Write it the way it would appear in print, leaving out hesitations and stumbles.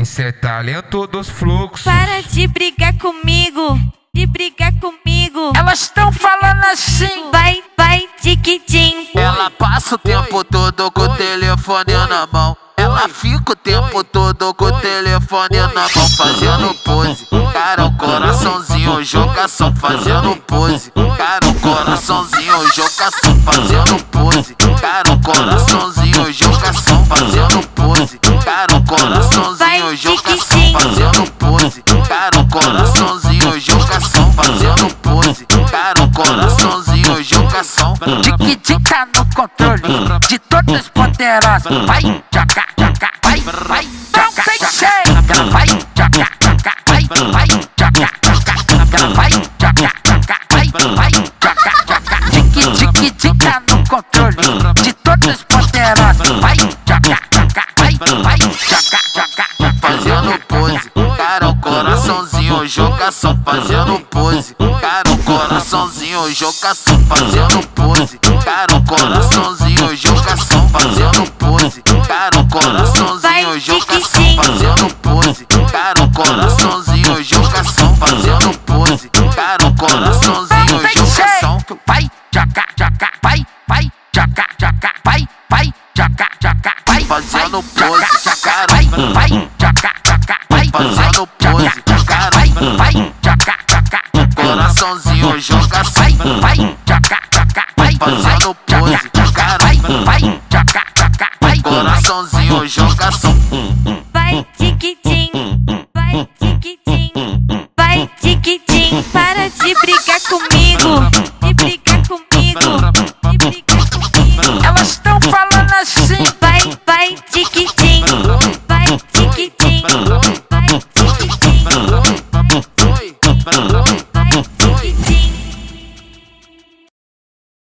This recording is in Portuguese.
Esse é talento dos fluxos. Para de brigar comigo, de brigar comigo. Elas estão falando assim. Vai, vai, tiquitim. Ela passa o tempo todo com o telefone na mão. Ela fica o tempo todo com o telefone na mão, fazendo pose. Cara, o coraçãozinho, jogação, fazendo pose. Cara, o coraçãozinho, jogação, fazendo pose. Cara, o coraçãozinho, jogação, fazendo pose. Cara, o coraçãozinho, jogação, fazendo pose. Cara, o coraçãozinho, jogação, fazendo pose. Cara, o coraçãozinho, jogação. Tic-tic tá no controle de todas poderosas. Vai, jaca, jaca, vai, vai, jaca, jaca. Vai, jaca, jaca, vai, vai, jaca, jaca. Vai, jaca, jaca, vai, vai, jaca, jaca. Tic-tic tá no controle de todas poderosas. Vai, jaca, jaca, vai, vai, jaca, jaca. Fazendo pose, cara, o coraçãozinho, jogação, fazendo pose. Cara, o coraçãozinho, jogação, fazendo pose. Cara, o coraçãozinho, jogação, fazendo pose. Cara, o coraçãozinho, jogação, fazendo pose. Cara, o coraçãozinho, jogação, fazendo pose. Cara, o coraçãozinho, jogação. Vai, jaca, jaca, vai, vai, jaca, jaca, vai, vai, jaca, jaca, vai, fazendo pose, cara, vai, vai, jaca, jaca, vai, fazendo pose, cara, vai, jaca, jaca, coraçãozinho, jogação, vai, jaca, jaca, vai, fazendo pose, cara, vai, jaca, jaca, vai, coraçãozinho, jogação. Vai, tiquitim, vai, tiquitim, vai, tiquitim. Para de brigar comigo, de brigar comigo, de brigar comigo. Elas estão falando assim. Vai, vai, tiquitim, vai, tiquitim, vai, tiquitim. Oi,